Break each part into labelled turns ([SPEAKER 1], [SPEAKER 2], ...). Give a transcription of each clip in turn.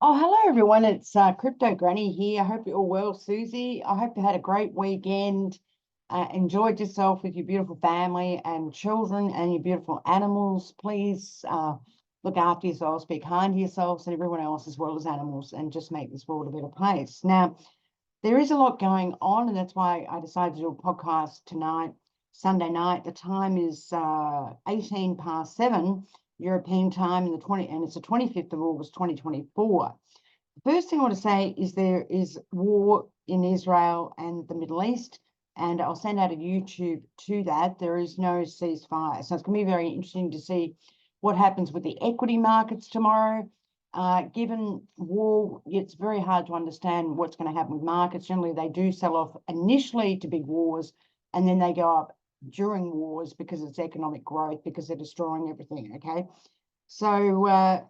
[SPEAKER 1] Oh, hello everyone. It's Crypto Granny here. I hope you're all well, Susie. I hope you had a great weekend. Enjoyed yourself with your beautiful family and children and your beautiful animals. Please look after yourselves, be kind to yourselves and everyone else as well as animals, and just make this world a better place. Now, there is a lot going on, and that's why I decided to do a podcast tonight, Sunday night. The time is 18 past 7 European time, and it's the 25th of August 2024. The first thing I want to say is there is war in Israel and the Middle East, and I'll send out a YouTube to that. There is no ceasefire, so it's going to be very interesting to see what happens with the equity markets tomorrow. Given war, it's very hard to understand what's going to happen with markets. Generally, they do sell off initially to big wars, and then they go up during wars because it's economic growth, because they're destroying everything, okay? So,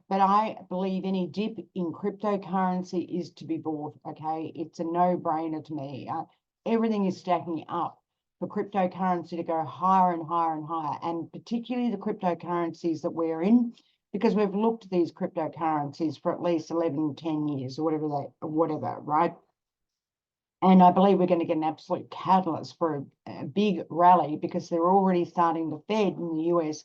[SPEAKER 1] but I believe any dip in cryptocurrency is to be bought, okay? It's a no-brainer to me. Everything is stacking up for cryptocurrency to go higher and higher and higher, and particularly the cryptocurrencies that we're in, because we've looked at these cryptocurrencies for at least 11, 10 years or whatever, right? And I believe we're going to get an absolute catalyst for a big rally, because they're already starting, the Fed in the US,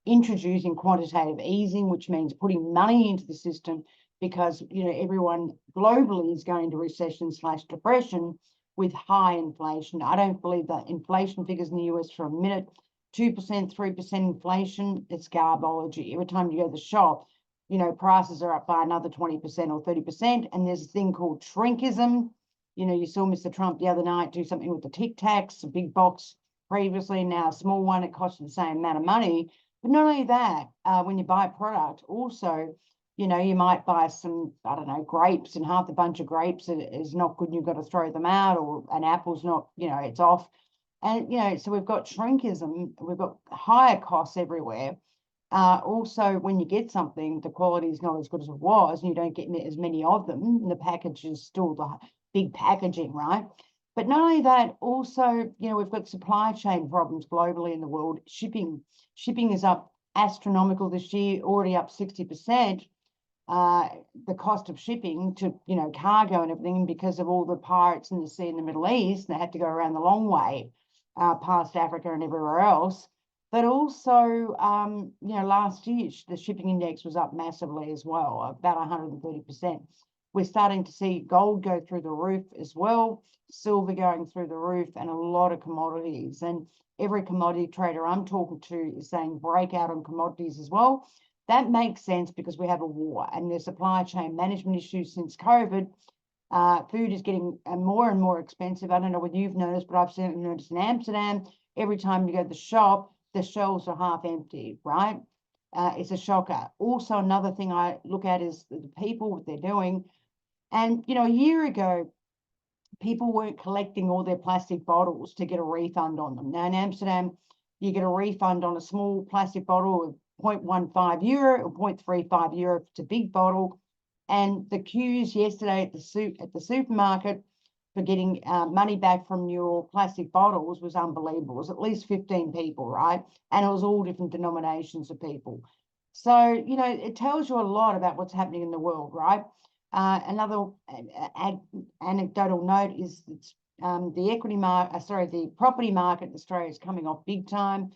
[SPEAKER 1] introducing quantitative easing, which means putting money into the system, because, you know, everyone globally is going to recession/depression with high inflation. I don't believe that inflation figures in the US for a minute. 2%, 3% inflation, it's garbology. Every time you go to the shop, you know, prices are up by another 20% or 30%. And there's a thing called shrinkism. You know, you saw Mr. Trump the other night do something with the Tic Tacs, a big box previously, now a small one. It costs you the same amount of money. But not only that, when you buy a product, also, you know, you might buy some, I don't know, grapes, and half the bunch of grapes is not good and you've got to throw them out, or an apple's not, you know, it's off. And, you know, so we've got shrinkism, we've got higher costs everywhere. Also, when you get something, the quality is not as good as it was, and you don't get as many of them, and the package is still the big packaging, right? But not only that, also, you know, we've got supply chain problems globally in the world. Shipping is up astronomical this year, already up 60%. The cost of shipping to, you know, cargo and everything, because of all the pirates in the sea in the Middle East, they had to go around the long way past Africa and everywhere else. But also, you know, last year the shipping index was up massively as well, about 130%. We're starting to see gold go through the roof as well, silver going through the roof, and a lot of commodities. And every commodity trader I'm talking to is saying breakout on commodities as well. That makes sense because we have a war and there's supply chain management issues since COVID. Food is getting more and more expensive. I don't know whether you've noticed, but I've certainly noticed in Amsterdam, every time you go to the shop, the shelves are half empty, right? It's a shocker. Also, another thing I look at is the people, what they're doing. And, you know, a year ago, people weren't collecting all their plastic bottles to get a refund on them. Now in Amsterdam, you get a refund on a small plastic bottle of 0.15 euro or 0.35 euro if it's a big bottle. And the queues yesterday at the supermarket for getting money back from your plastic bottles was unbelievable. It was at least 15 people, right? And it was all different denominations of people. So, you know, it tells you a lot about what's happening in the world, right? Another anecdotal note is that the the property market in Australia is coming off big time.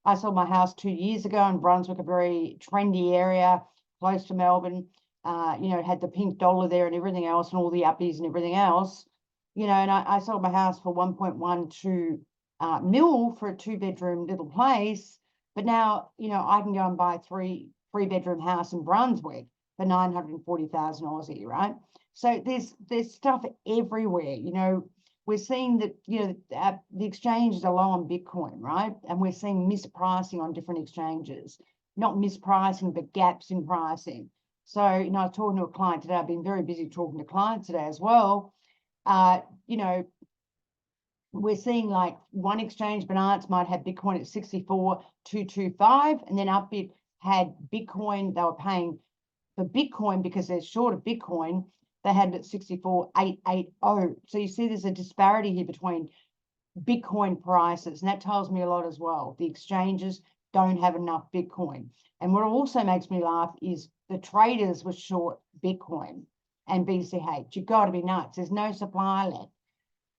[SPEAKER 1] I sold my house 2 years ago in Brunswick, a very trendy area close to Melbourne. You know, it had the pink dollar there and everything else, and all the uppies and everything else. You know, and I sold my house for 1.12 mil for a 2-bedroom little place. But now, you know, I can go and buy a three-bedroom house in Brunswick for 940,000 Aussie, right? So there's stuff everywhere. You know, we're seeing that, you know, the exchanges are low on Bitcoin, right? And we're seeing mispricing on different exchanges, not mispricing, but gaps in pricing. So, you know, I was talking to a client today. I've been very busy talking to clients today as well. You know, we're seeing like one exchange, Binance, might have Bitcoin at 64,225, and then Upbit had Bitcoin. They were paying for Bitcoin because they're short of Bitcoin. They had it at 64,880. So you see there's a disparity here between Bitcoin prices, and that tells me a lot as well. The exchanges don't have enough Bitcoin. And what also makes me laugh is the traders were short Bitcoin. and BCH. You've got to be nuts. There's no supply left.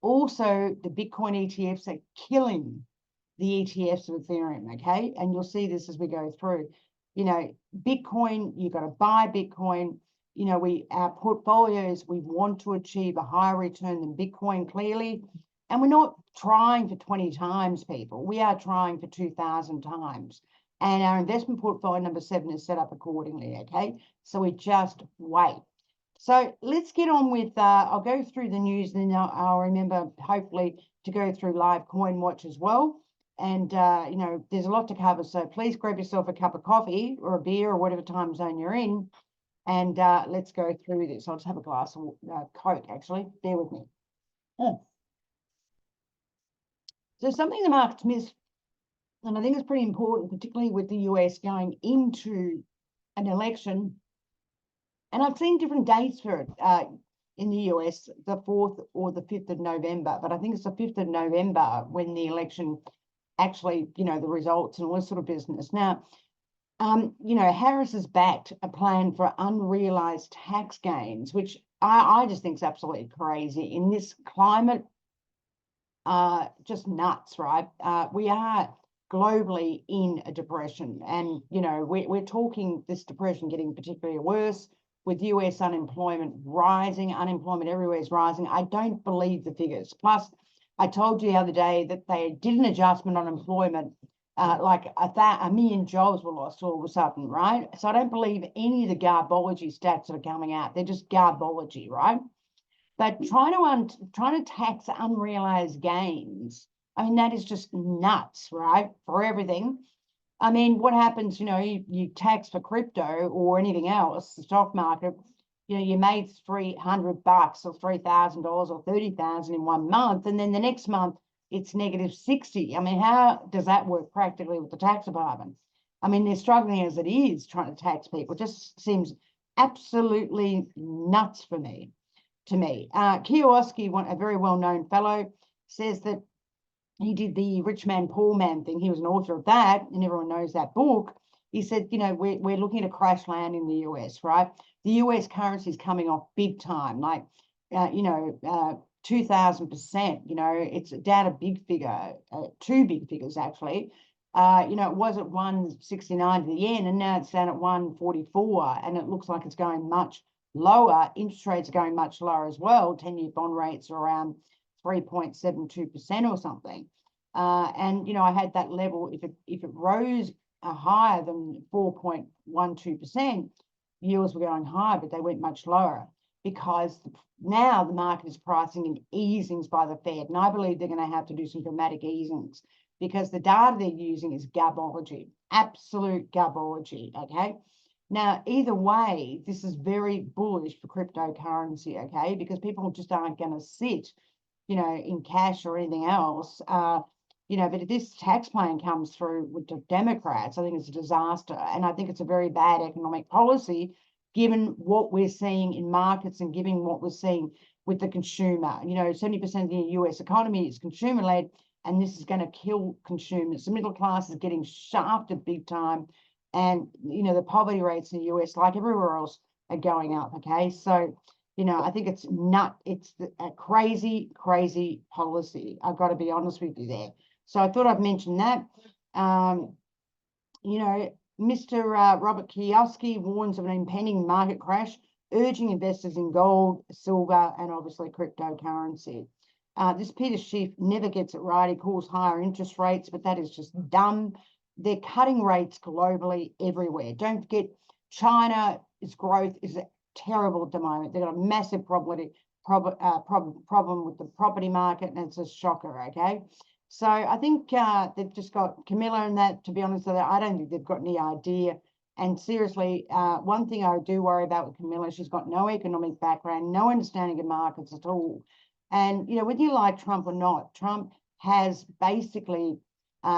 [SPEAKER 1] Also, the Bitcoin ETFs are killing the ETFs of Ethereum, okay? And you'll see this as we go through. You know, Bitcoin, you've got to buy Bitcoin. You know, our portfolios, we want to achieve a higher return than Bitcoin, clearly. And we're not trying for 20 times, people. We are trying for 2,000 times. And our investment portfolio number 7 is set up accordingly, okay? So we just wait. So let's get on with, I'll go through the news, and then I'll remember, hopefully, to go through live coin watch as well. And, you know, there's a lot to cover. So please grab yourself a cup of coffee or a beer or whatever time zone you're in. And let's go through this. I'll just have a glass of Coke, actually. Bear with me. So something the markets miss, and I think it's pretty important, particularly with the US going into an election. And I've seen different dates for it in the US, the 4th or the 5th of November. But I think it's the 5th of November when the election actually, you know, the results and all this sort of business. Now, you know, Harris has backed a plan for unrealized tax gains, which I just think is absolutely crazy in this climate. Just nuts, right? We are globally in a depression, and you know, we're talking this depression getting particularly worse with US unemployment rising. Unemployment everywhere is rising. I don't believe the figures. Plus, I told you the other day that they did an adjustment on employment, like a million jobs were lost all of a sudden, right? So I don't believe any of the garbology stats that are coming out. They're just garbology, right? But trying to tax unrealized gains, I mean, that is just nuts, right? For everything. I mean, what happens, you know, you tax for crypto or anything else, the stock market, you know, you made $300 or $3,000 or $30,000 in 1 month, and then the next month it's -60. I mean, how does that work practically with the tax department? I mean, they're struggling as it is trying to tax people. It just seems absolutely nuts for me. To me, Koski, a very well-known fellow, says that he did the rich man, poor man thing. He was an author of that, and everyone knows that book. He said, you know, we're looking at a crash land in the US, right? The US currency is coming off big time, like, you know, 2,000%. You know, it's down a big figure, 2 big figures actually. You know, it was at 169 to the yen, and now it's down at 144, and it looks like it's going much lower. Interest rates are going much lower as well. 10-year bond rates are around 3.72% or something. And, you know, I had that level, if it rose higher than 4.12%, yields were going higher, but they went much lower because now the market is pricing in easings by the Fed. And I believe they're going to have to do some dramatic easings because the data they're using is garbology, absolute garbology, okay? Now, either way, this is very bullish for cryptocurrency, okay? Because people just aren't going to sit, you know, in cash or anything else. You know, but if this tax plan comes through with the Democrats, I think it's a disaster. And I think it's a very bad economic policy, given what we're seeing in markets and given what we're seeing with the consumer. You know, 70% of the US economy is consumer-led, and this is going to kill consumers. The middle class is getting shafted big time. And, you know, the poverty rates in the US, like everywhere else, are going up, okay? So, you know, I think it's a crazy, crazy policy. I've got to be honest with you there. So I thought I'd mention that. You know, Mr. Robert Koski warns of an impending market crash, urging investors in gold, silver, and obviously cryptocurrency. This Peter Schiff never gets it right. He calls higher interest rates, but that is just dumb. They're cutting rates globally everywhere. Don't forget, China's growth is terrible at the moment. They've got a massive problem with the property market, and it's a shocker, okay? So I think they've just got Camilla and that, to be honest with you, I don't think they've got any idea. And seriously, one thing I do worry about with Camilla, she's got no economic background, no understanding of markets at all. And, you know, whether you like Trump or not, Trump has basically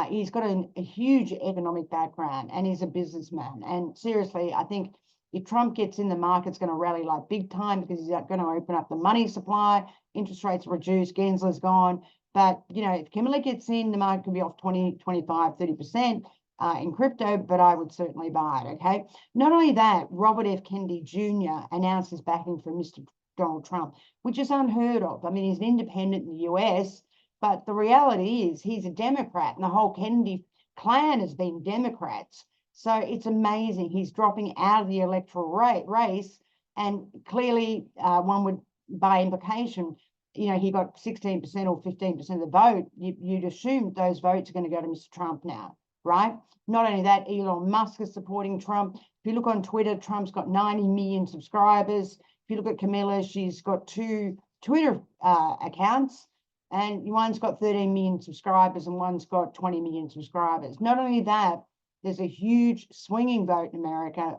[SPEAKER 1] he's got a huge economic background, and he's a businessman. And seriously, I think if Trump gets in, the market's going to rally like big time because he's going to open up the money supply, interest rates reduced, Gensler's gone. But, you know, if Kimberly gets in, the market could be off 20, 25, 30%. in crypto, but I would certainly buy it, okay? Not only that, Robert F. Kennedy Jr. announced his backing for Mr. Donald Trump, which is unheard of. I mean, he's an independent in the US, but the reality is he's a Democrat, and the whole Kennedy clan has been Democrats. So it's amazing. He's dropping out of the electoral race, and clearly one would, by implication, he got 16% or 15% of the vote. You'd assume those votes are going to go to Mr. Trump now, right? Not only that, Elon Musk is supporting Trump. If you look on Twitter, Trump's got 90 million subscribers. If you look at Camilla, she's got 2 Twitter accounts, and one's got 13 million subscribers and one's got 20 million subscribers. Not only that, there's a huge swinging vote in America,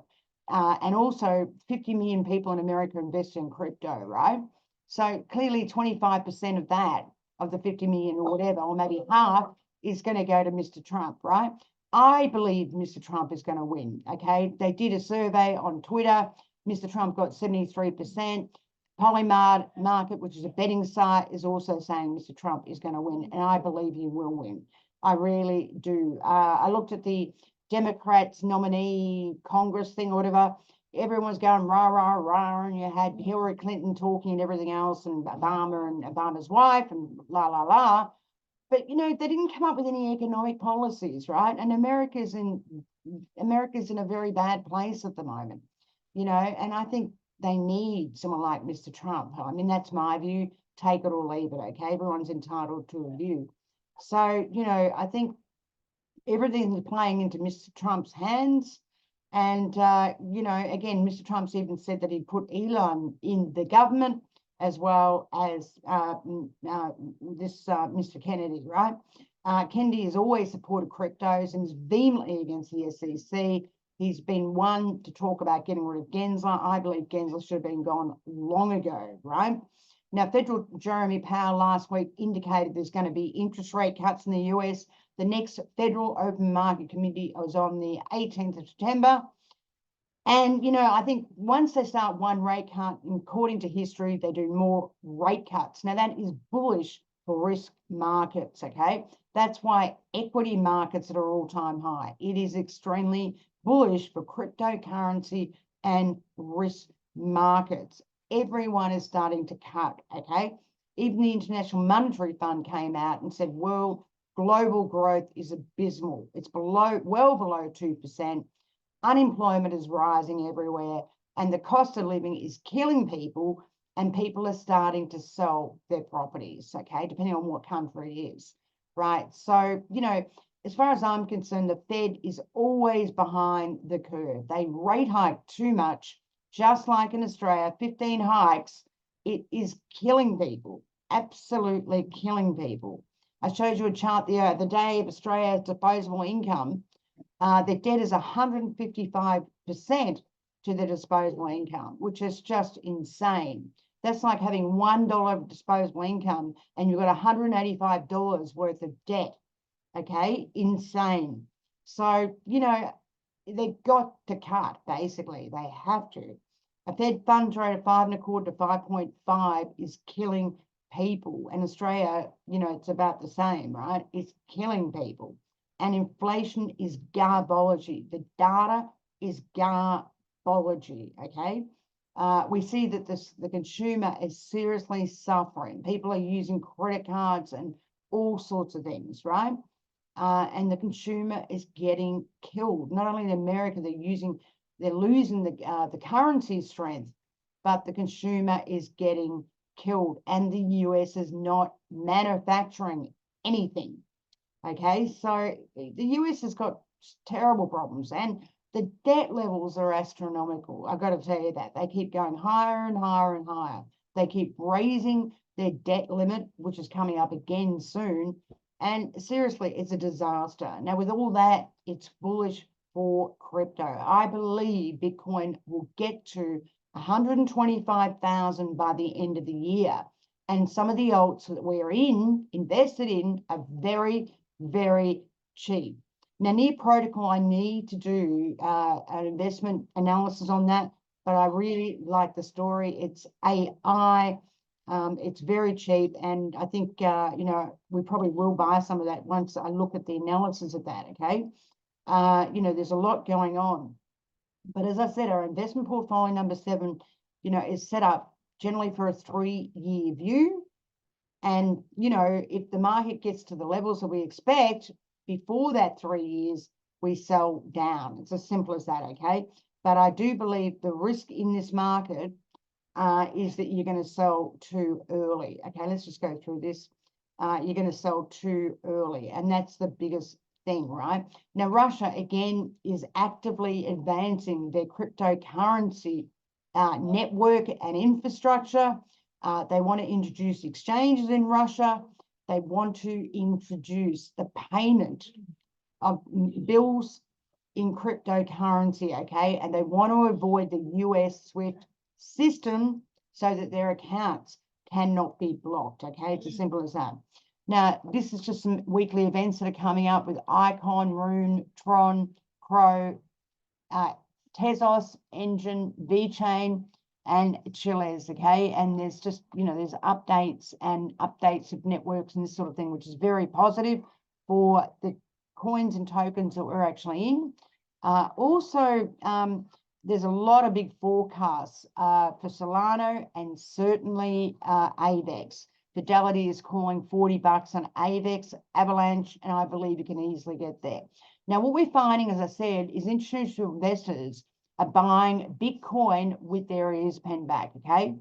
[SPEAKER 1] and also 50 million people in America invest in crypto, right? So clearly 25% of that, of the 50 million or whatever, or maybe half, is going to go to Mr. Trump, right? I believe Mr. Trump is going to win, okay? They did a survey on Twitter. Mr. Trump got 73%. Polymarket, which is a betting site, is also saying Mr. Trump is going to win, and I believe he will win. I really do. I looked at the Democrats nominee Congress thing or whatever. Everyone's going rah, rah, rah, and you had Hillary Clinton talking and everything else, and Obama and Obama's wife and la, la, la. But, they didn't come up with any economic policies, right? And America's in a very bad place at the moment, and I think they need someone like Mr. Trump. I mean, that's my view. Take it or leave it, okay? Everyone's entitled to a view. So, I think everything's playing into Mr. Trump's hands. And, again, Mr. Trump's even said that he'd put Elon in the government, as well as Mr. Kennedy, right? Kennedy has always supported cryptos and is vehemently against the SEC. He's been one to talk about getting rid of Gensler. I believe Gensler should have been gone long ago, right? Now, Federal Jeremy Powell last week indicated there's going to be interest rate cuts in the US. The next Federal Open Market Committee was on the 18th of September. And, I think once they start one rate cut, according to history, they do more rate cuts. Now, that is bullish for risk markets, okay? That's why equity markets are all-time high. It is extremely bullish for cryptocurrency and risk markets. Everyone is starting to cut, okay? Even the International Monetary Fund came out and said world global growth is abysmal. It's well below 2%. Unemployment is rising everywhere, and the cost of living is killing people, and people are starting to sell their properties, okay, depending on what country it is, right? So, as far as I'm concerned, the Fed is always behind the curve. They rate hike too much, just like in Australia, 15 hikes, it is killing people, absolutely killing people. I showed you a chart the other day of Australia's disposable income. Their debt is 155% to their disposable income, which is just insane. That's like having $1 of disposable income and you've got $185 worth of debt. Okay, insane. So, they've got to cut, basically. They have to. A Fed funds rate of 5.25 to 5.5 is killing people. And Australia, it's about the same, right? It's killing people. And inflation is garbology. The data is garbology, okay? We see that the consumer is seriously suffering. People are using credit cards and all sorts of things, right? And the consumer is getting killed. Not only in America, they're losing the currency strength, but the consumer is getting killed. And the US is not manufacturing anything. Okay, so the US has got terrible problems, and the debt levels are astronomical. I've got to tell you that. They keep going higher and higher and higher. They keep raising their debt limit, which is coming up again soon. And seriously, it's a disaster. Now, with all that, it's bullish for crypto. I believe Bitcoin will get to 125,000 by the end of the year. And some of the alts that we're invested in, are very, very cheap. Now, Near Protocol, I need to do an investment analysis on that, but I really like the story. It's AI. It's very cheap, and I think we probably will buy some of that once I look at the analysis of that. Okay, You know, there's a lot going on. But as I said, our investment portfolio number 7, you know, is set up generally for a 3-year view. And, you know, if the market gets to the levels that we expect before that 3 years, we sell down. It's as simple as that, okay? But I do believe the risk in this market is that you're going to sell too early. Okay, let's just go through this. You're going to sell too early, and that's the biggest thing, right? Now, Russia, again, is actively advancing their cryptocurrency network and infrastructure. They want to introduce exchanges in Russia. They want to introduce the payment of bills in cryptocurrency, okay? And they want to avoid the US SWIFT system so that their accounts cannot be blocked, okay? It's as simple as that. Now, this is just some weekly events that are coming up with Icon, Rune, Tron, Crow, Tezos, Engine, VeChain, and Chiles, okay? And there's just, you know, there's updates of networks and this sort of thing, which is very positive for the coins and tokens that we're actually in. Also, there's a lot of big forecasts for Solano and certainly AVEX. Fidelity is calling $40 on AVEX, Avalanche, and I believe you can easily get there. Now, what we're finding, as I said, is institutional investors are buying Bitcoin with their ears pinned back, okay?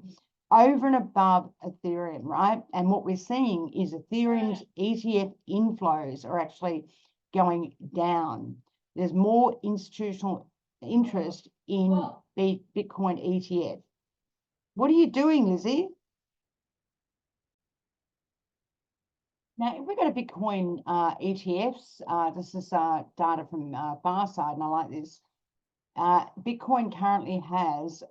[SPEAKER 1] Over and above Ethereum, right? And what we're seeing is Ethereum's ETF inflows are actually going down. There's more institutional interest in Bitcoin ETF. What are you doing, Lizzie? Now, if we go to Bitcoin ETFs, this is data from Farside, and I like this. Bitcoin currently has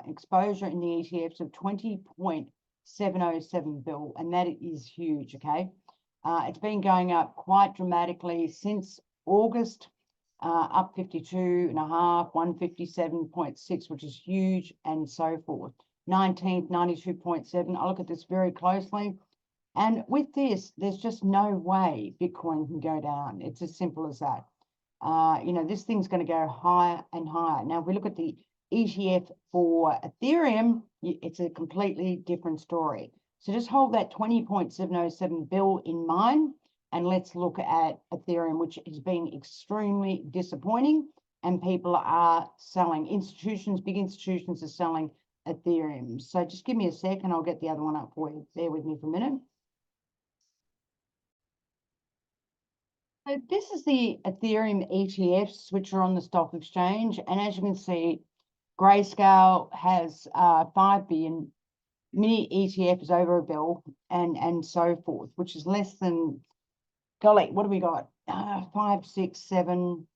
[SPEAKER 1] exposure in the ETFs of 20.707 bill, and that is huge, okay? It's been going up quite dramatically since August, up 52.5, 157.6, which is huge, and so forth. 19th, 92.7. I look at this very closely. And with this, there's just no way Bitcoin can go down. It's as simple as that. You know, this thing's going to go higher and higher. Now, if we look at the ETF for Ethereum, it's a completely different story. So just hold that 20.707 bill in mind, and let's look at Ethereum, which has been extremely disappointing, and people are selling. Institutions, big institutions are selling Ethereum. So just give me a sec, and I'll get the other one up for you. Bear with me for a minute. So this is the Ethereum ETFs, which are on the stock exchange. And as you can see, Grayscale has 5 billion, mini ETF is over $1 billion, and so forth, which is less than, golly, what do we got? 5, 6, 7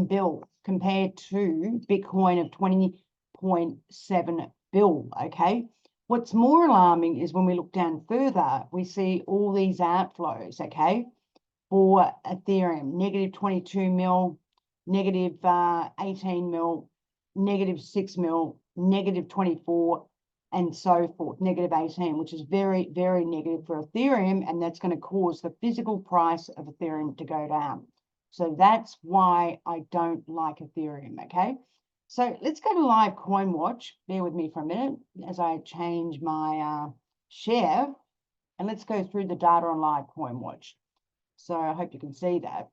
[SPEAKER 1] billion compared to Bitcoin of 20.7 billion, okay? What's more alarming is when we look down further, we see all these outflows, okay? For Ethereum, negative 22 mil, negative 18 mil, negative 6 mil, negative 24, and so forth, negative 18, which is very, very negative for Ethereum, and that's going to cause the physical price of Ethereum to go down. So that's why I don't like Ethereum, okay? So let's go to Live Coin Watch. Bear with me for a minute as I change my share, and let's go through the data on Live Coin Watch. So I hope you can see that.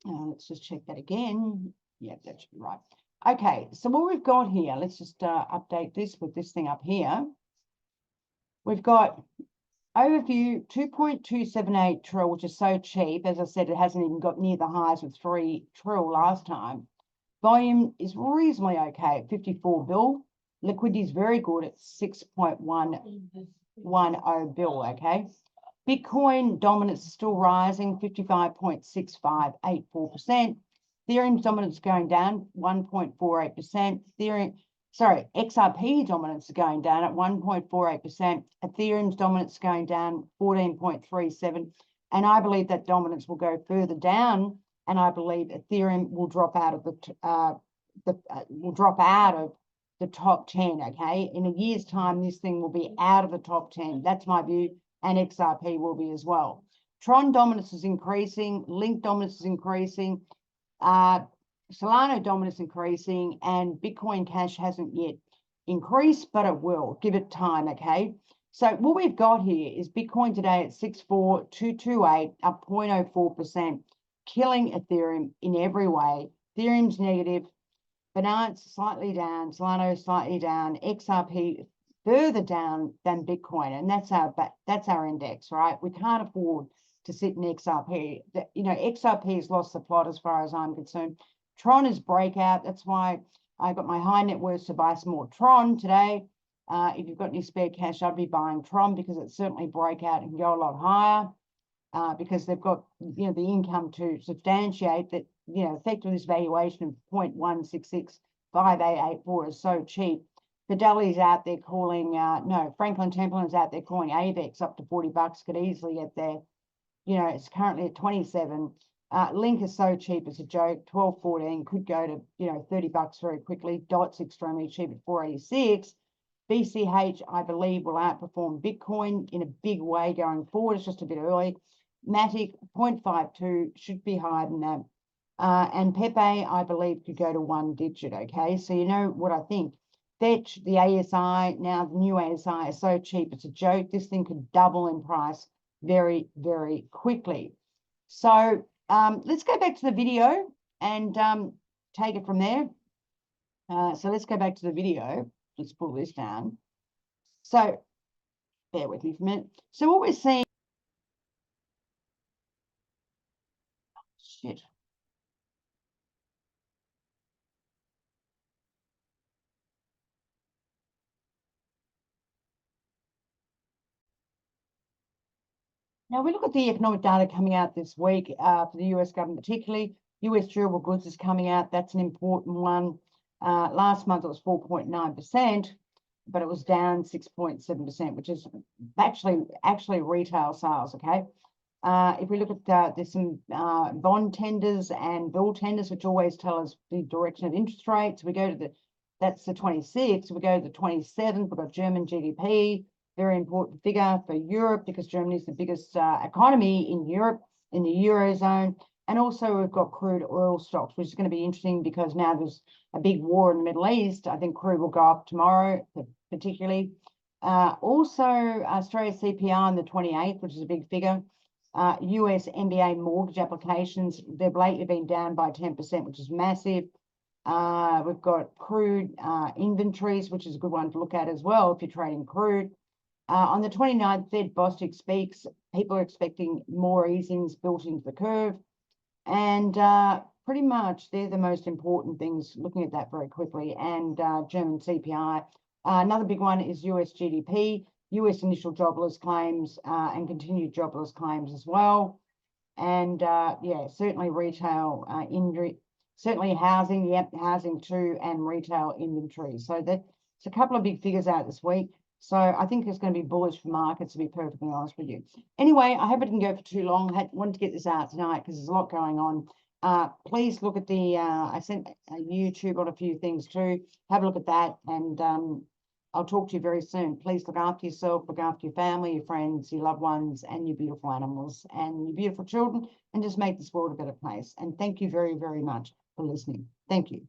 [SPEAKER 1] Let's just check that again. Yeah, that should be right. Okay, so what we've got here, let's just update this with this thing up here. We've got overview 2.278 trill, which is so cheap. As I said, it hasn't even got near the highs with 3 trill last time. Volume is reasonably okay at 54 bill. Liquidity is very good at 6.110 bill, okay? Bitcoin dominance is still rising, 55.6584%. Ethereum's dominance is going down, 1.48%. XRP dominance is going down at 1.48%. Ethereum's dominance is going down 14.37%. And I believe that dominance will go further down, and I believe Ethereum will drop out of the top 10. Okay, in a year's time, this thing will be out of the top 10. That's my view. And XRP will be as well. Tron dominance is increasing, Link dominance is increasing, Solana dominance increasing, and Bitcoin Cash hasn't yet increased, but it will. Give it time, okay? So what we've got here is Bitcoin today at 64,228, up 0.04%, killing Ethereum in every way. Ethereum's negative, Binance slightly down, Solana slightly down, XRP further down than Bitcoin, and that's our index, right? We can't afford to sit in XRP. XRP has lost the plot as far as I'm concerned. Tron is breakout. That's why I got my high net worth to buy some more Tron today. If you've got any spare cash, I'd be buying Tron because it's certainly breakout and go a lot higher because they've got the income to substantiate that. Effectively this valuation of 0.166584 is so cheap. Fidelity's out there calling Franklin Templeton's out there calling AVEX up to $40, could easily get there. It's currently at 27. Link is so cheap, it's a joke. 12.14 could go to $30 very quickly. Dot's extremely cheap at 486. BCH, I believe, will outperform Bitcoin in a big way going forward. It's just a bit early. Matic 0.52 should be higher than that. And Pepe, I believe, could go to 1 digit. Okay, so you know what I think. Fetch, the ASI, now the new ASI is so cheap, it's a joke. This thing could double in price very, very quickly. So let's go back to the video and take it from there. So let's go back to the video. Let's pull this down. So bear with me for a minute. So what we're seeing, shit. Now we look at the economic data coming out this week for the US government, particularly US durable goods is coming out. That's an important one. Last month it was 4.9%, but it was down 6.7%, which is actually retail sales. Okay. If we look at there's some bond tenders and bill tenders, which always tell us the direction of interest rates. We go to that's the 26th. We go to the 27th. We've got German GDP. Very important figure for Europe because Germany is the biggest economy in Europe, in the Eurozone. And also we've got crude oil stocks, which is going to be interesting because now there's a big war in the Middle East. I think crude will go up tomorrow, particularly. Also, Australia CPI on the 28th, which is a big figure. US MBA mortgage applications, they've lately been down by 10%, which is massive. We've got crude inventories, which is a good one to look at as well if you're trading crude. On the 29th, Fed Bostic speaks. People are expecting more easings built into the curve. And pretty much they're the most important things, looking at that very quickly. And German CPI. Another big one is US GDP, US initial jobless claims and continued jobless claims as well. And yeah, certainly retail injury, certainly housing, yep, housing too, and retail inventory. So that's a couple of big figures out this week. So I think it's going to be bullish for markets, to be perfectly honest with you. Anyway, I hope I didn't go for too long. I wanted to get this out tonight because there's a lot going on. Please look at the, I sent YouTube on a few things too. Have a look at that, and I'll talk to you very soon. Please look after yourself, look after your family, your friends, your loved ones, and your beautiful animals and your beautiful children, and just make this world a better place. And thank you very, very much for listening. Thank you.